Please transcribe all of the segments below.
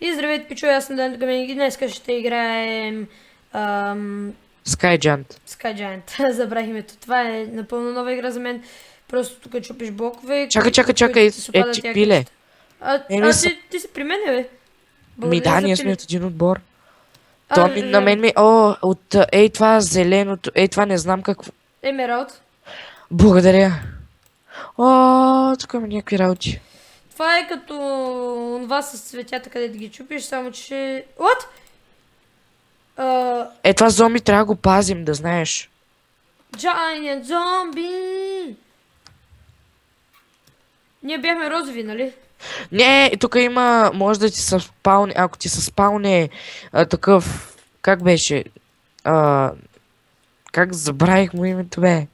И здравейте, пичо, аз съм Ден Гаминг и днес ще играем Skyjant. Sky Giant. Забрах името. Това е напълно нова игра за мен. Просто тук чупиш блокове, Чакай, чакай, от които чакай, ти се падат ти някакви пиле. неща. Не ми са... Ти си при мен, бе. Ми Благодаря да, за ние сме пилето. от един отбор. А, То ми, на мен ми... О, от... Ей, това зеленото... Ей, това не знам какво... Емералд. Благодаря. О, тук има някакви работи. Това е като това с цветята, където ги чупиш, само че... What? Е, това зомби трябва да го пазим, да знаеш. Giant Zombie! Ние бяхме розови, нали? Не, тук има... Може да ти се спауне... Ако ти се спауне такъв... Как беше? Как забравих му името, бе?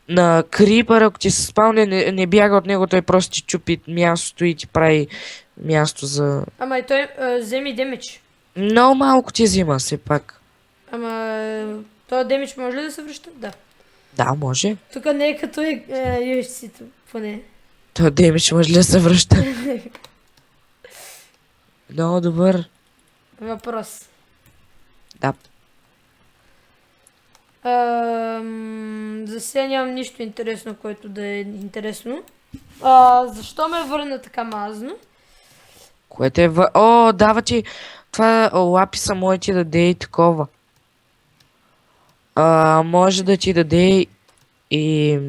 На Крипър, ако ти се спауне, не бяга от него, той просто ти чупи мястото и ти прави място за... Ама и той вземи демидж. Много малко ти взима, все пак. Ама този демидж може ли да се връща? Да. Да, може. Тук не е като UFC-то, поне. Това демидж може ли да се връща? Много добър. Въпрос. Да. За сега нямам нищо интересно, което да е интересно. Защо ме върна така мазно? Което е О, дава ти... Това лаписа може ти даде и такова. Може да ти даде и...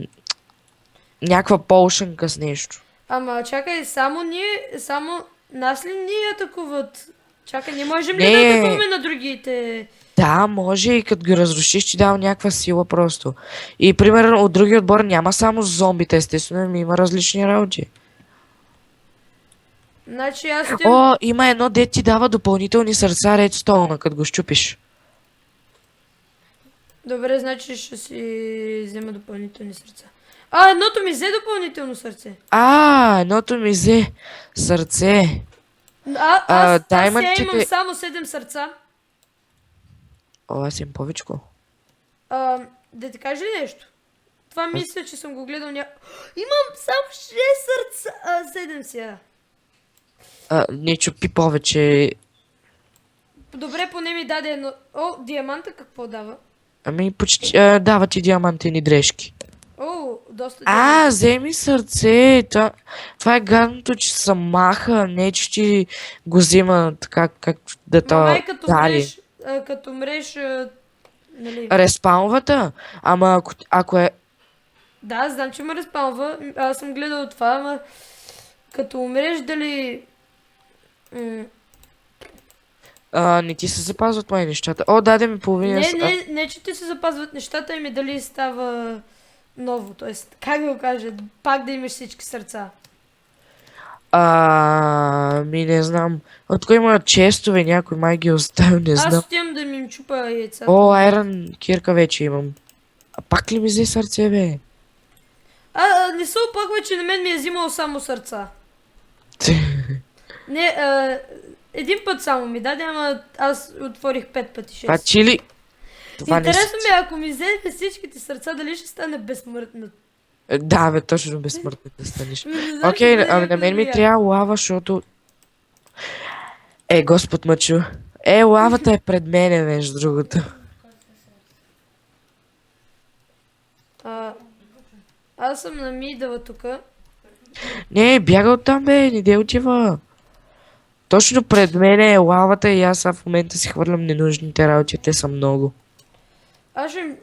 някаква полшенка с нещо. Ама чакай, само нас ли ни атакуват? Чакай, не можем ли Не. да атакуваме на другите? Да, може и като ги разрушиш, ти дава някаква сила просто. И примерно от другия отбор няма само зомбите, естествено, ами има различни работи. Значи аз ще... О, има едно, де ти дава допълнителни сърца редстоуна, като го щупиш. Добре, значи ще си взема допълнителни сърца. Едното ми взе допълнително сърце. Едното ми взе сърце. Аз сега имам даймъндите... само 7 сърца. О, аз имам повечко. Да ти кажа ли нещо? Това мисля, че съм го гледал Имам само 6 сърца. 7 сега. Не чупи повече. Добре, поне ми даде едно... О, диаманта какво дава? Ами почти... дава ти диамантени дрежки. О, доста диаманта. Вземи сърце. Това е гадното, че се маха, не че ти го взима така, как да Мамай, то дали. като мреш, нали... Респаунвата? Ама ако е... Да, знам, че ме разпалва. Аз съм гледал това, ама... Като умреш, дали... не ти се запазват май нещата. О, даде ми половина... Не, че ти се запазват нещата, ами дали става ново. Тоест, как да го кажа, пак да имаш всички сърца. Ми не знам. Тук има честове, някой май ги оставил, не знам. Аз отивам да ми им чупа яйцата. О, айрон кирка вече имам. Пак ли ми взе сърце, бе? Не се опаквай, че на мен ми е взимал само сърца. Не, един път само ми даде, ама аз отворих 5 пъти 6. Това чили... Това Интересно ми е, ако ми вземе всичките сърца, дали ще стане безсмъртна. Да, бе, точно безсмъртен да станеш. Не знам, Окей, ще бъде на мен ми някаква трябва лава, защото... Господ мъчу. Лавата е пред мене, между другото. Аз съм на мидъла тука. Не, бяга оттам, бе, не де отива. Точно пред мене е лавата и аз в момента си хвърлям ненужните работи, те са много. Аз ще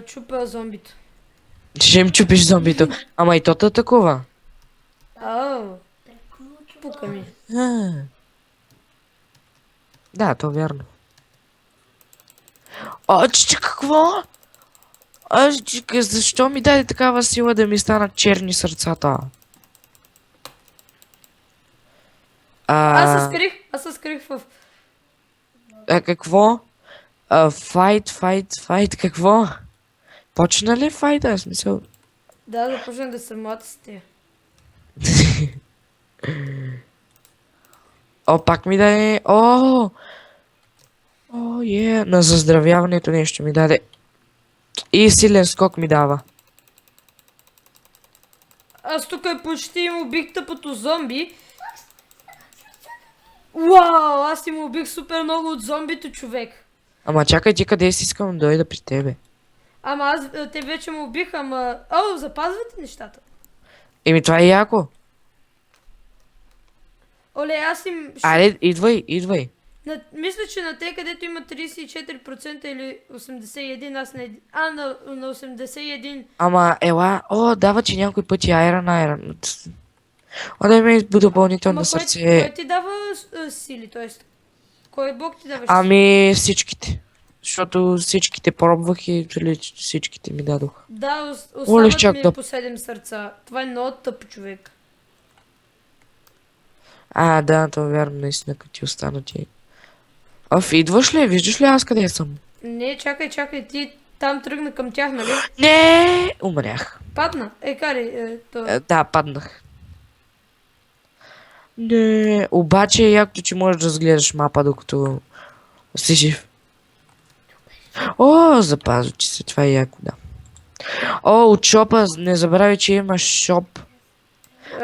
чупа зомбито. Ще им чупиш зомбито. Ама и то такова. Пука ми. Да, то вярно. Че какво? Защо ми даде такава сила да ми станат черни сърцата? Аз се скрих в... Какво? Файт, какво? Почна ли файта? Смисъл... Да, започна да се млада с тия. Пак ми даде... На заздравяването нещо ми даде. И силен скок ми дава. Аз тук почти им убих тъпото зомби. Вау, аз ти му убих супер много от зомбито, човек. Ама чакай, ти къде си, искам да дойда при тебе. Ама аз, те вече му убиха, ама... О, запазвате нещата. Еми това е яко. Оле, аз им... Аре, идвай. Мисля, че на те, където има 34% или 81, аз на... на 81... Ама, ела, дава ти някой пъти айрон. Дай ми допълнително Ама сърце. кой ти дава сили, т.е. кой бог ти дава сили? Ами всичките. Защото всичките пробвах и всичките ми дадох. Да, Оле, остават чак ми да- по 7 сърца. Това е много тъп, човек. Да, това е вярно, наистина, като ти остана ти. Идваш ли? Виждаш ли аз къде съм? Не, чакай, ти там тръгна към тях, нали? Не, умрях. Падна. Кари, то... Да, паднах. Не, обаче е якото, че можеш да разгледаш мапа, докато си жив. Запазва ти се, това е яко, да. От шопа, не забравяй, че имаш шоп.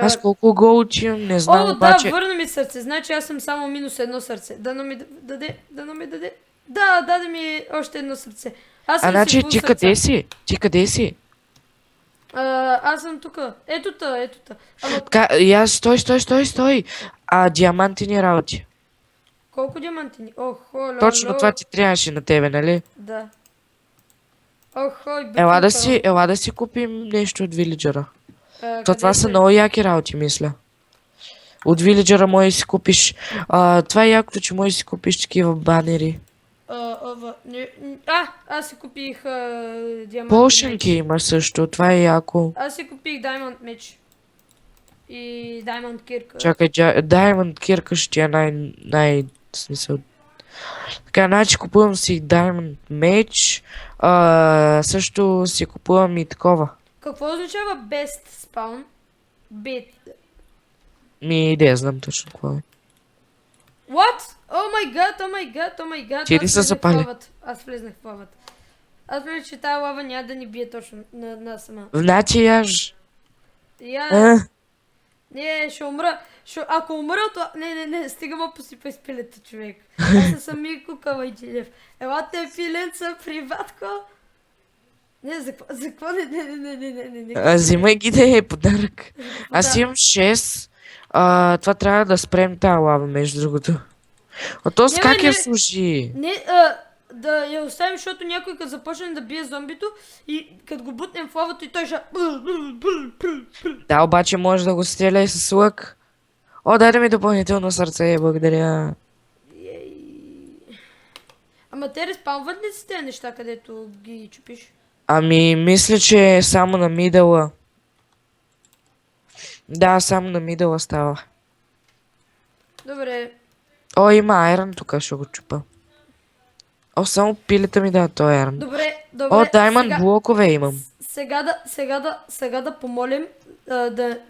Аз колко голд имам, не знам, обаче... Да, върна ми сърце. Значи аз съм само минус едно сърце. Дано ми даде. Да, даде ми още едно сърце. Аз съм значи си фул ти сърца. къде си? Ти къде си? Аз съм тука. Ето та. Ама Стой. Диамантини работи. колко диамантини? Охо, Точно това ти трябваше на тебе, нали? Да. Охо, Ела да си купим нещо от вилиджера. Това са много яки работи, мисля. От вилиджера може да си купиш... това е якото, че може да си купиш такива банери. Аз си купих диамант. Полшенки има също, това е яко. Аз си купих Diamond меч. И Diamond кирка. Чакай, Diamond кирка ще ти е смисъл. Така, значи купувам си Diamond меч. Също си купувам и такова. Какво означава best spawn? Bit. Не знам точно какво е. What? Oh my god. Ти ли са запали? Аз влезнах в лавата. Аз мисля, че тази лава няма да ни бие точно на сама. Значи яж. Не, ще умра. Ако умра, то... Не, стига ма посипай с пилета, човек. Аз съм ми кукава и Дилев. Елате пиленца, приватко. Не, за какво? Не. Взимай ги да е подарък. Аз имам 6. Това трябва да спрем тази лава, между другото. То с как я служи? Не, да я оставим, защото някой като започне да бие зомбито и като го бутнем в лавата и той ще... Да, обаче може да го стреля и с лък. Дай да ми допълнително сърце, благодаря. Ама те респаунват ли си тези неща, където ги чупиш? Ами, мисля, че е само на мидъла. Да, само на мидъла става. Добре. Има айрон тук, ще го чупа. Само пилета ми дава този айрон. Добре. Даймонд блокове имам. Сега да помолим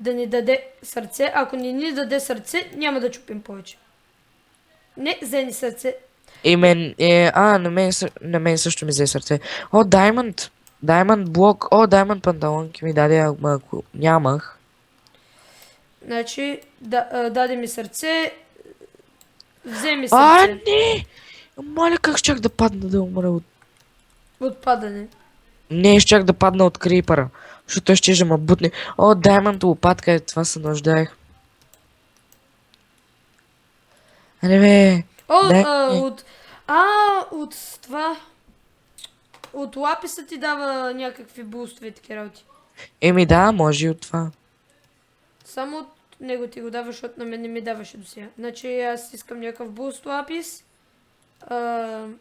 да ни даде сърце. Ако не ни даде сърце, няма да чупим повече. Не, взени сърце. На мен също ми взе сърце. Даймонд блок. Даймонд панталонки ми даде, ако нямах. Значи, даде ми сърце. Вземи сърце. Не! Моля, как щях да падна да умра от... От падане. Не, щях да падна от крипъра. Защото той ще ма бутне. Даймонд лопатка, това се нуждаех. Бе. От това... От лаписа ти дава някакви бустове и такива работи. Да, може и от това. Само от него ти го дава, защото на мен не ми даваше до сега. Значи аз искам някакъв буст лапис.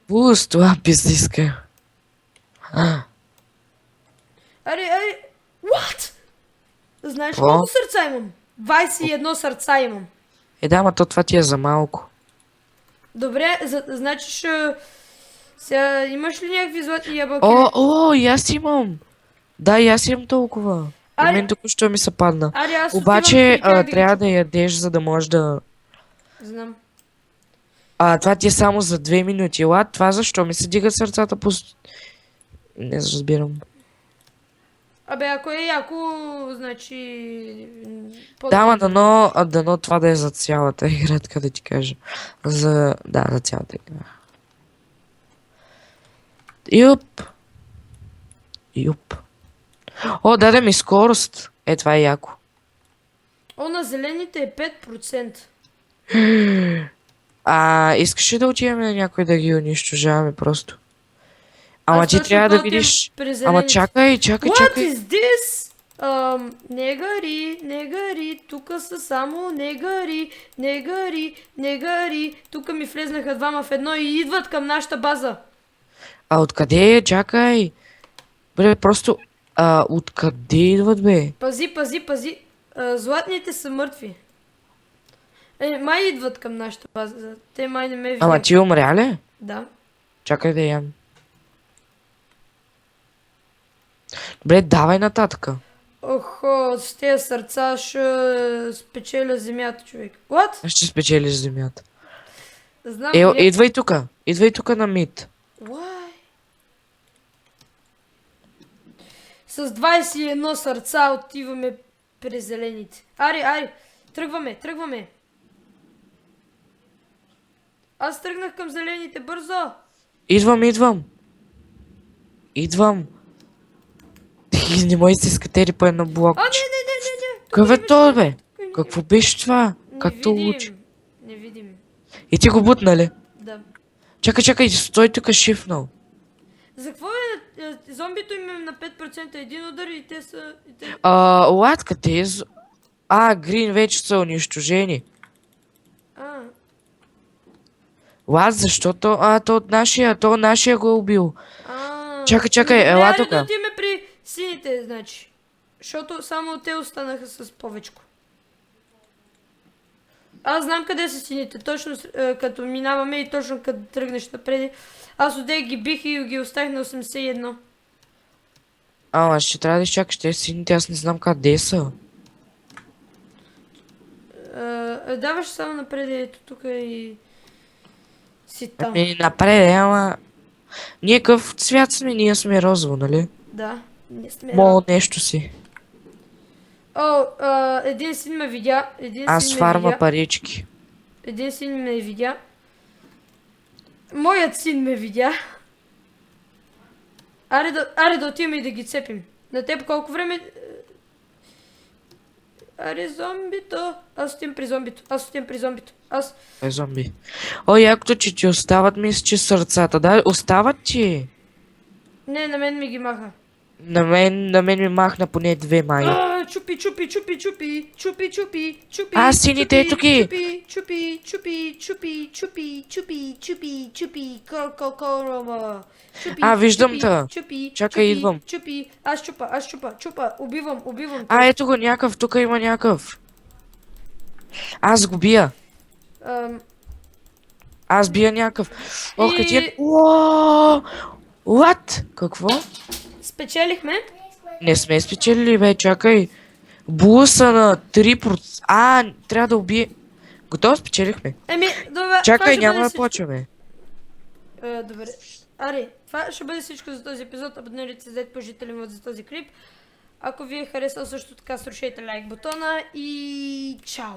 Буст лапис иска. Аре, what? Знаеш колко сърца имам? 21 сърца имам. Да, ма това ти е за малко. Добре, значи сега имаш ли някакви златни ябълки? И аз имам. Да, и аз имам толкова. На мен току-що ми се падна. Обаче трябва да ядеш, за да можеш да... Знам. Това ти е само за 2 минути. Това защо ми се дигат сърцата по... Не разбирам. Абе, ако е яко, значи... Да, ама по-добре. дано това да е за цялата игра, така да ти кажа. Да, за цялата игра. Юп. Юп. О, даде ми скорост. Е, това е яко. О, на зелените е 5%. Искаш ли да отидем на някой да ги унищожаваме просто? Ама Аз ти точно трябва да това отивам видиш... при Ама зелените. чакай. What is this? Не гари, тук са само не гари. Тук ми влезнаха двама в едно и идват към нашата база. Откъде е? Чакай. Бре, просто... откъде идват, бе? Пази. Златните са мъртви. Май идват към нашата база. Те май не ме Ама видят. ти умря ли? Да. Чакай да ям. Добре, давай нататъка. Охо, с тези сърца ще спечеля земята, човек. What? Ще спечелиш земята. Знам, Идвай тука на мид. Why? С 21 сърца отиваме при зелените. Ари, тръгваме. Аз тръгнах към зелените, бързо! Идвам. Не може да се скатери по едно блоко. Не. Какво е Тук то, имаш- бе? Какво беше това? Като учи. Не видим. И ти го бутна ли? Да. Чакай, стой тук шифнал. За какво е? Зомбито им е на 5% един удар и те са... Лад, къде е? Грин вече са унищожени. Лад, защото... то от нашия го е убил. Чакай, ела Ари тука. да отиваме при сините, значи. Защото само те останаха с повечко. Аз знам къде са сините, точно като минаваме и точно като тръгнеш напреди. Аз отде ги бих и ги оставих на 81. Ще трябва да изчакаш те сините, аз не знам къде са. Даваш само напреди, ето тук и... си там. Напред, ама... Ние какъв цвят сме? Ние сме розово, нали? Да, не сме. Нещо си. Един син ме видя. Аз фарма парички. Един син ме видя. Моят син ме видя. Аре да отиваме и да ги цепим. На теб колко време... Аре зомбито. Аз отивам при зомбито. Е, зомби. Якото, че ти остават, мисля, че сърцата. Да, остават ти. Не, на мен ми ги маха. На мен ми махна поне 2 май. Чупи. Сините, ето ги. Чупи. Корома. Виждам те. Чакай, идвам. Аз чупа. Убивам. Ето го някакъв, тук има някакъв. Аз го бия. Аз бия някакъв. Къде... What? Какво? Спечелихме. Не сме спечелили, бе, чакай. Буса на 3%. Трябва да убие... Готово спечелихме. Добре. Чакай, няма да почваме. Добре. Ари, това ще бъде всичко за този епизод. Абонирайте се, дайте положителен вот за този клип. Ако ви е харесал също така, срушете лайк бутона и чао!